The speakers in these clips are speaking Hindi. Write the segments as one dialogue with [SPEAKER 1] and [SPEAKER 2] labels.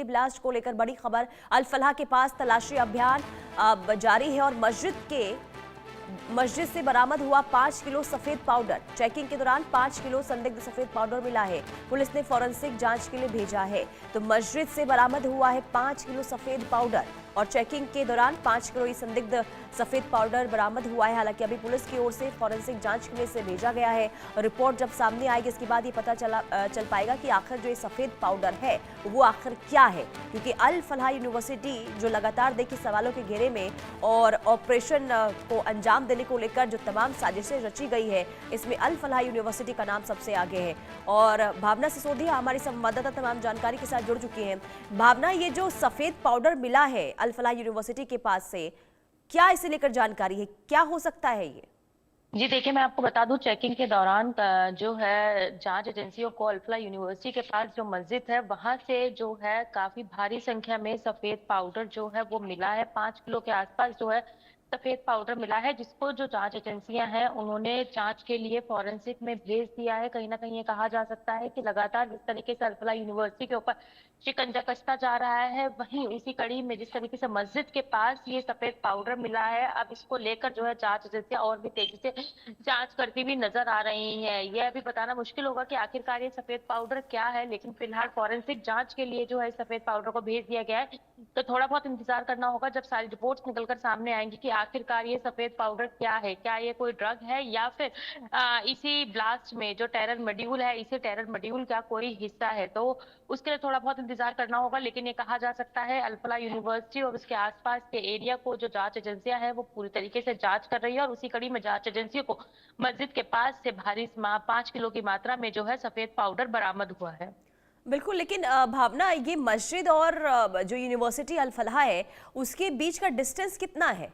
[SPEAKER 1] दिल्ली ब्लास्ट को लेकर बड़ी खबर। अल फलाह के पास तलाशी अभियान जारी है और मस्जिद से बरामद हुआ 5 किलो सफेद पाउडर। चेकिंग के दौरान 5 किलो संदिग्ध सफेद पाउडर मिला है। पुलिस ने फॉरेंसिक जांच के लिए भेजा है। तो मस्जिद से बरामद हुआ है 5 किलो सफेद पाउडर और चेकिंग के दौरान 5 किलो ये संदिग्ध सफेद पाउडर बरामद हुआ है। हालांकि अभी पुलिस की ओर से फॉरेंसिक जांच के लिए इसे भेजा गया है। रिपोर्ट जब सामने आएगी इसके बाद ये पता चल पाएगा कि आखिर जो ये सफेद पाउडर है वो आखिर क्या है, क्योंकि अल फलाह यूनिवर्सिटी जो लगातार देखिए सवालों के घेरे में और ऑपरेशन को अंजाम देने को लेकर जो तमाम साजिशें रची गई है, इसमें अल फलाह यूनिवर्सिटी का नाम सबसे आगे है। और भावना सिसोदिया हमारी संवाददाता तमाम जानकारी के साथ जुड़ चुकी हैं। भावना, ये जो सफेद पाउडर मिला है अल फलाह यूनिवर्सिटी के पास से, क्या इसे लेकर जानकारी है, क्या हो सकता है ये?
[SPEAKER 2] जी देखिए, मैं आपको बता दूं, चेकिंग के दौरान जो है जांच एजेंसियों को अल फलाह यूनिवर्सिटी के पास जो मस्जिद है वहां से जो है काफी भारी संख्या में सफेद पाउडर जो है वो मिला है। 5 किलो के आसपास जो है सफेद पाउडर मिला है, जिसको जो जांच एजेंसियां हैं उन्होंने जांच के लिए फॉरेंसिक में भेज दिया है। कहीं ना कहीं ये कहा जा सकता है कि लगातार जिस तरीके से अल फलाह यूनिवर्सिटी के ऊपर शिकंजा कसता जा रहा है, वहीं उसी कड़ी में जिस तरीके से मस्जिद के पास ये सफेद पाउडर मिला है, अब इसको लेकर जो है जांच एजेंसियां और भी तेजी से जांच करती हुई नजर आ रही है। यह अभी बताना मुश्किल होगा कि आखिरकार ये सफेद पाउडर क्या है, लेकिन फिलहाल फॉरेंसिक जांच के लिए जो है सफेद पाउडर को भेज दिया गया है। तो थोड़ा बहुत इंतजार करना होगा जब सारी रिपोर्ट्स निकलकर सामने आएंगी कि आखिरकार ये सफेद पाउडर क्या है, क्या ये कोई ड्रग है या फिर इसी ब्लास्ट में जो टेरर मॉड्यूल है, इसी टेरर मॉड्यूल का कोई हिस्सा है। तो उसके लिए थोड़ा बहुत इंतजार करना होगा, लेकिन ये कहा जा सकता है अल फलाह यूनिवर्सिटी और उसके आसपास के एरिया को जो जांच एजेंसियां हैं वो पूरी तरीके से जांच कर रही है और उसी कड़ी में जांच एजेंसियों को मस्जिद के पास से भारी 5 किलो की मात्रा में जो है सफेद पाउडर बरामद हुआ है।
[SPEAKER 1] बिल्कुल, लेकिन भावना, ये मस्जिद और जो यूनिवर्सिटी अल फलाह है उसके बीच का डिस्टेंस कितना है?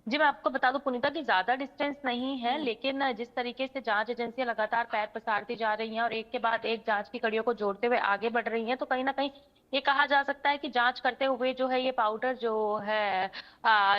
[SPEAKER 2] जी मैं आपको बता दूं पुनीता की ज्यादा डिस्टेंस नहीं है, लेकिन जिस तरीके से जांच एजेंसियां लगातार पैर पसारती जा रही हैं और एक के बाद एक जांच की कड़ियों को जोड़ते हुए आगे बढ़ रही हैं, तो कहीं ना कहीं ये कहा जा सकता है कि जांच करते हुए जो है ये पाउडर जो है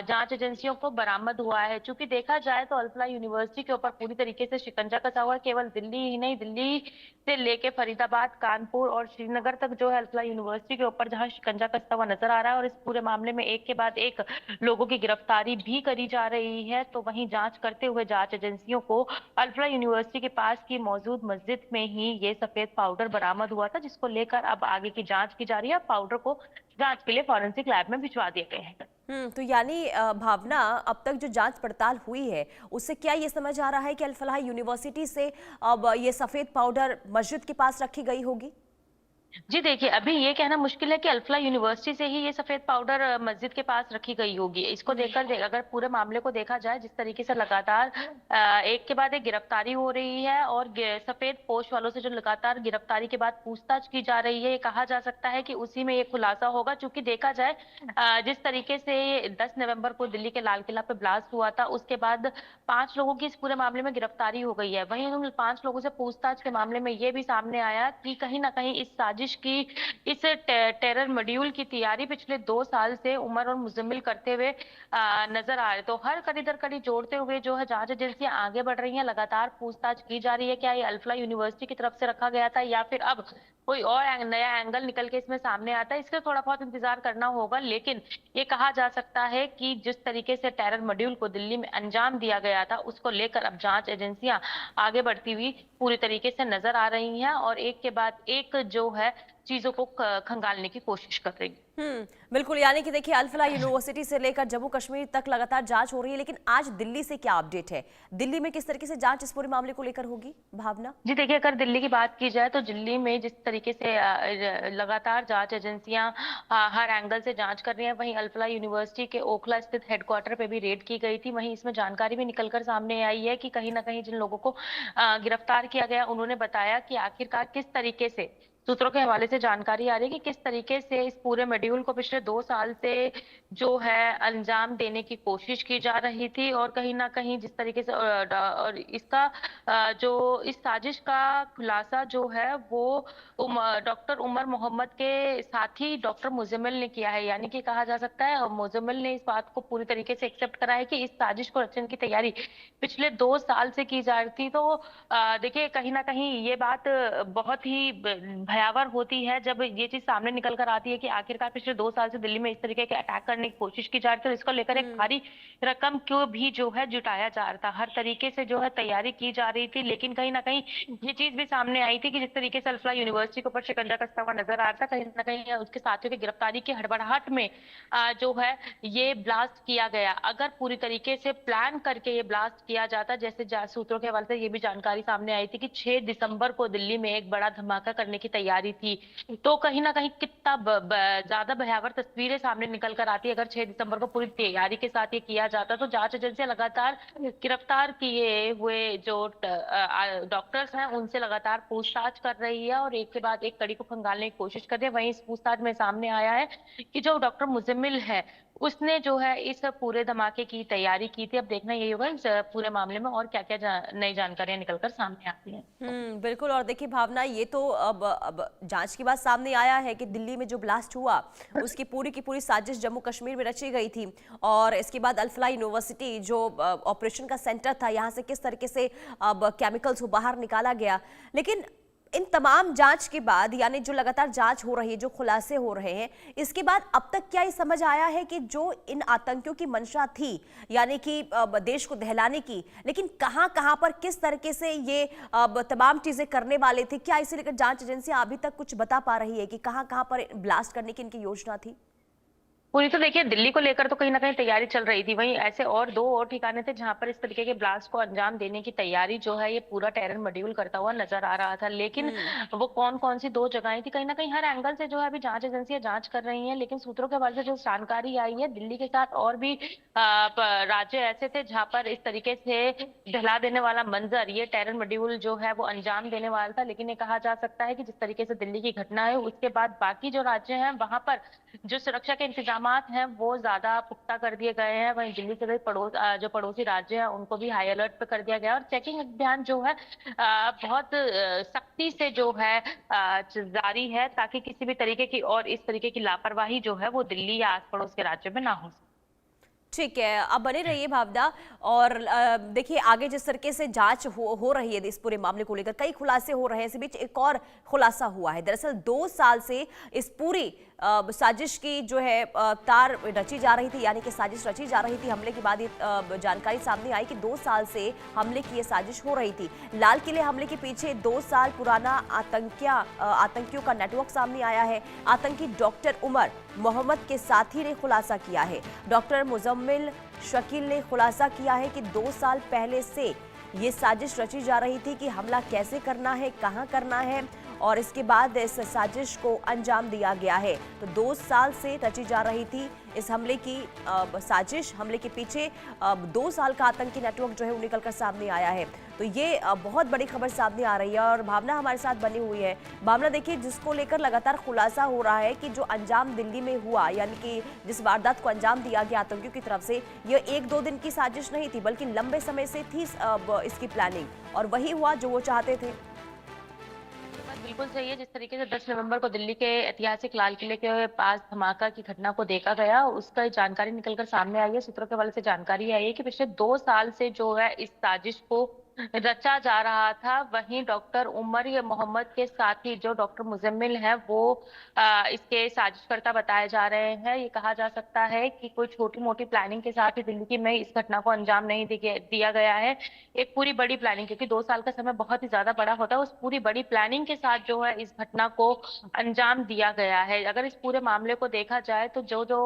[SPEAKER 2] जांच एजेंसियों को बरामद हुआ है। चूंकि देखा जाए तो अल फलाह यूनिवर्सिटी के ऊपर पूरी तरीके से शिकंजा कसा हुआ है। केवल दिल्ली ही नहीं, दिल्ली से लेके फरीदाबाद, कानपुर और श्रीनगर तक जो है अल फलाह यूनिवर्सिटी के ऊपर जहां शिकंजा कसता हुआ नजर आ रहा है और इस पूरे मामले में एक के बाद एक लोगों की गिरफ्तारी भी करी जा रही है। तो वहीं जांच करते हुए जांच एजेंसियों को अल फलाह यूनिवर्सिटी के पास की मौजूद मस्जिद में ही ये सफेद पाउडर बरामद हुआ था, जिसको लेकर अब आगे की जांच की जा रही है। पाउडर को जांच के लिए फॉरेंसिक लैब में भिजवा दिए गए हैं।
[SPEAKER 1] तो यानी भावना, अब तक जो जांच पड़ताल हुई है उससे क्या ये समझ आ रहा है कि अल फलाह यूनिवर्सिटी से अब ये सफेद पाउडर मस्जिद के पास रखी गई होगी?
[SPEAKER 2] जी देखिए, अभी ये कहना मुश्किल है कि अल फलाह यूनिवर्सिटी से ही ये सफेद पाउडर मस्जिद के पास रखी गई होगी। इसको देखकर अगर पूरे मामले को देखा जाए, जिस तरीके से लगातार एक के बाद एक गिरफ्तारी हो रही है और सफेद पोश वालों से जो लगातार गिरफ्तारी के बाद पूछताछ की जा रही है, ये कहा जा सकता है कि उसी में ये खुलासा होगा। चूंकि देखा जाए जिस तरीके से 10 नवंबर को दिल्ली के लाल किला पे ब्लास्ट हुआ था, उसके बाद 5 लोगों की इस पूरे मामले में गिरफ्तारी हो गई है। वहीं उन 5 लोगों से पूछताछ के मामले में ये भी सामने आया कि कहीं ना कहीं इस साजिश की, इस टेरर मॉड्यूल की तैयारी पिछले 2 साल से उमर और मुजम्मिल करते हुए नजर आ रहे। तो हर कड़ी दर कड़ी जोड़ते हुए जो है जांच एजेंसियां आगे बढ़ रही हैं, लगातार पूछताछ की जा रही है। क्या ये अल फलाह यूनिवर्सिटी की तरफ से रखा गया था या फिर अब कोई और नया एंगल निकल के इसमें सामने आता है, इसका थोड़ा बहुत इंतजार करना होगा। लेकिन ये कहा जा सकता है कि जिस तरीके से टेरर मॉड्यूल को दिल्ली में अंजाम दिया गया था, उसको लेकर अब जांच एजेंसियां आगे बढ़ती हुई पूरी तरीके से नजर आ रही हैं और एक के बाद एक जो है चीजों को खंगालने की कोशिश कर रही है।
[SPEAKER 1] बिल्कुल, यानी कि देखिए अल फलाह यूनिवर्सिटी से लेकर जम्मू कश्मीर तक लगातार जांच हो रही है, लेकिन आज दिल्ली से क्या अपडेट है? दिल्ली में किस तरीके से जांच इस पूरे मामले को लेकर होगी, भावना?
[SPEAKER 2] जी देखिए, अगर दिल्ली की बात की जाए तो दिल्ली में जिस तरीके से लगातार जांच एजेंसियां हर एंगल से जांच कर रही हैं, वहीं अल फलाह यूनिवर्सिटी के ओखला स्थित हेडक्वार्टर पे भी रेड की गई थी। वहीं इसमें जानकारी भी निकलकर सामने आई है कि कहीं ना कहीं जिन लोगों को गिरफ्तार किया गया, उन्होंने बताया कि आखिरकार किस तरीके से, सूत्रों के हवाले से जानकारी आ रही है कि किस तरीके से इस पूरे मॉड्यूल को पिछले 2 साल से जो है अंजाम देने की कोशिश की जा रही थी और कहीं ना कहीं जिस तरीके से और इसका जो इस साजिश का खुलासा जो है वो डॉक्टर उमर मोहम्मद के साथी डॉक्टर मुजम्मिल ने किया है। यानी कि कहा जा सकता है मुजम्मिल ने इस बात को पूरी तरीके से एक्सेप्ट करा है कि इस साजिश को रचने की तैयारी पिछले 2 साल से की जा रही थी। तो देखिए, कहीं ना कहीं ये बात बहुत ही भयावह होती है जब ये चीज सामने निकल कर आती है कि आखिरकार पिछले 2 साल से दिल्ली में इस तरीके के अटैक करने की कोशिश की जा रही थी और इसको लेकर एक भारी रकम को भी जो है जुटाया जा रहा था। हर तरीके से जो है तैयारी की जा रही थी, लेकिन कहीं ना कहीं ये चीज भी सामने आई थी कि जिस तरीके से अल्फा यूनिवर्सिटी के ऊपर शिकंजा कसता हुआ नजर आ रहा था, कहीं ना कहीं उसके साथियों की गिरफ्तारी की हड़बड़ाहट में जो है ये ब्लास्ट किया गया। अगर पूरी तरीके से प्लान करके ये ब्लास्ट किया जाता, जैसे सूत्रों के हवाले से ये भी जानकारी सामने आई थी कि 6 दिसंबर को दिल्ली में एक बड़ा धमाका करने की तैयारी थी, तो कहीं ना कहीं कितना ज्यादा भयावह तस्वीरें सामने निकल कर आती है। अगर 6 दिसंबर को पूरी तैयारी के साथ ये किया जाता तो जांच एजेंसियां लगातार गिरफ्तार किए हुए जो डॉक्टर्स हैं उनसे लगातार पूछताछ कर रही है और एक के बाद एक कड़ी को खंगालने की कोशिश कर रही है। वहीं इस पूछताछ में सामने आया है कि जो डॉक्टर मुजम्मिल है उसने जो है इस पूरे धमाके की तैयारी की थी। अब देखना यही होगा इस पूरे मामले में और क्या क्या नई जानकारियां निकलकर सामने आती हैं।
[SPEAKER 1] बिल्कुल। और देखिए भावना, ये तो अब जांच के बाद सामने आया है कि दिल्ली में जो ब्लास्ट हुआ उसकी की पूरी साजिश जम्मू कश्मीर में रची गई थी और इसके बाद अल फलाह यूनिवर्सिटी जो ऑपरेशन का सेंटर था, यहाँ से किस तरीके से अब केमिकल्स को बाहर निकाला गया। लेकिन इन तमाम जांच के बाद, यानी जो लगातार जांच हो रही है, जो खुलासे हो रहे हैं, इसके बाद अब तक क्या ये समझ आया है कि जो इन आतंकियों की मंशा थी, यानी कि देश को दहलाने की, लेकिन कहां पर किस तरीके से ये तमाम चीजें करने वाले थे? क्या इसे लेकर जांच एजेंसियां अभी तक कुछ बता पा रही है कि कहां पर ब्लास्ट करने की इनकी योजना थी?
[SPEAKER 2] पूरी तो देखिए दिल्ली को लेकर तो कहीं ना कहीं तैयारी चल रही थी, वहीं ऐसे और 2 और ठिकाने थे जहां पर इस तरीके के ब्लास्ट को अंजाम देने की तैयारी जो है ये पूरा टेरर मॉड्यूल करता हुआ नजर आ रहा था। लेकिन वो कौन कौन सी 2 जगहें थी, कहीं ना कहीं हर एंगल से जो है अभी जांच एजेंसियां जांच कर रही हैं। लेकिन सूत्रों के हवाले से जो जानकारी आई है, दिल्ली के साथ और भी राज्य ऐसे थे जहां पर इस तरीके से ढला देने वाला मंजर, ये टेरर मॉड्यूल जो है वो अंजाम देने वाला था। लेकिन ये कहा जा सकता है कि जिस तरीके से दिल्ली की घटना है उसके बाद बाकी जो राज्य हैं वहां पर जो सुरक्षा के इंतजाम हैं वो ज्यादा पुख्ता कर दिए गए हैं। वहीं दिल्ली से भी जो पड़ोसी राज्य हैं उनको भी हाई अलर्ट पे कर दिया गया और चेकिंग अभियान जो है बहुत सख्ती से जो है जारी है, ताकि किसी भी तरीके की और इस तरीके की लापरवाही जो है वो दिल्ली या आस पड़ोस के राज्य में ना हो।
[SPEAKER 1] ठीक है, अब बने रहिए भावना। और देखिए आगे जिस तरीके से जांच हो रही है इस पूरे मामले को लेकर, कई खुलासे हो रहे हैं। इस बीच एक और खुलासा हुआ है। दरअसल 2 साल से इस पूरी साजिश की जो है तार रची जा रही थी, यानी कि साजिश रची जा रही थी। हमले के बाद ये जानकारी सामने आई कि 2 साल से हमले की ये साजिश हो रही थी। लाल किले हमले के पीछे 2 साल पुराना आतंकियों का नेटवर्क सामने आया है। आतंकी डॉक्टर उमर मोहम्मद के साथी ने खुलासा किया है। डॉक्टर मुजम्मिल शकील ने खुलासा किया है कि 2 साल पहले से ये साजिश रची जा रही थी कि हमला कैसे करना है, कहां करना है, और इसके बाद इस साजिश को अंजाम दिया गया है। तो 2 साल से रची जा रही थी इस हमले की साजिश। हमले के पीछे 2 साल का आतंकी नेटवर्क जो है वो निकलकर सामने आया है। तो ये बहुत बड़ी खबर सामने आ रही है और भावना हमारे साथ बनी हुई है। भावना देखिए, जिसको लेकर लगातार खुलासा हो रहा है कि जो अंजाम दिल्ली में हुआ, यानी कि जिस वारदात को अंजाम दिया गया आतंकियों की तरफ से, ये 1-2 दिन की साजिश नहीं थी, बल्कि लंबे समय से थी इसकी प्लानिंग, और वही हुआ जो वो चाहते थे।
[SPEAKER 2] बिल्कुल सही है। जिस तरीके से 10 नवंबर को दिल्ली के ऐतिहासिक लाल किले के पास धमाका की घटना को देखा गया, उसका जानकारी निकलकर सामने आई है। सूत्रों के हवाले से जानकारी आई है कि पिछले 2 साल से जो है इस साजिश को रचा जा रहा था। वहीं डॉक्टर उमर मोहम्मद के साथी जो डॉक्टर मुजम्मिल है वो इसके साजिशकर्ता बताए जा रहे हैं। ये कहा जा सकता है कि कोई छोटी मोटी प्लानिंग के साथ ही दिल्ली में इस घटना को अंजाम नहीं दिया गया है। एक पूरी बड़ी प्लानिंग, क्योंकि 2 साल का समय बहुत ही ज्यादा बड़ा होता है, उस पूरी बड़ी प्लानिंग के साथ जो है इस घटना को अंजाम दिया गया है। अगर इस पूरे मामले को देखा जाए तो जो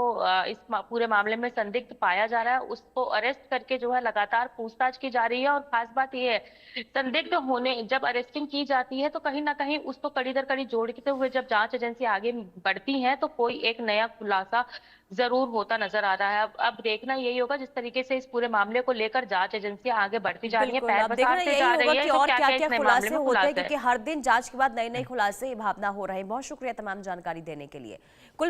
[SPEAKER 2] इस पूरे मामले में संदिग्ध पाया जा रहा है उसको अरेस्ट करके जो है लगातार पूछताछ की जा रही है। और खास बात ये है, संदिग्ध होने जब अरेस्टिंग की जाती है तो कहीं ना कहीं उसको कड़ी दर कड़ी जोड़ते हुए जब जांच एजेंसी आगे बढ़ती हैं तो कोई एक नया खुलासा जरूर होता नजर आ रहा है। अब देखना यही होगा जिस तरीके से इस पूरे मामले को लेकर जांच एजेंसियां आगे बढ़ती जा रही है, पैर पसारते जा रही है,
[SPEAKER 1] और क्या क्या खुलासे होते हैं,
[SPEAKER 2] खुलासे
[SPEAKER 1] क्योंकि हर दिन जांच के बाद नए नए खुलासे भावना हो रहे हैं। बहुत शुक्रिया तमाम जानकारी देने के लिए। कुल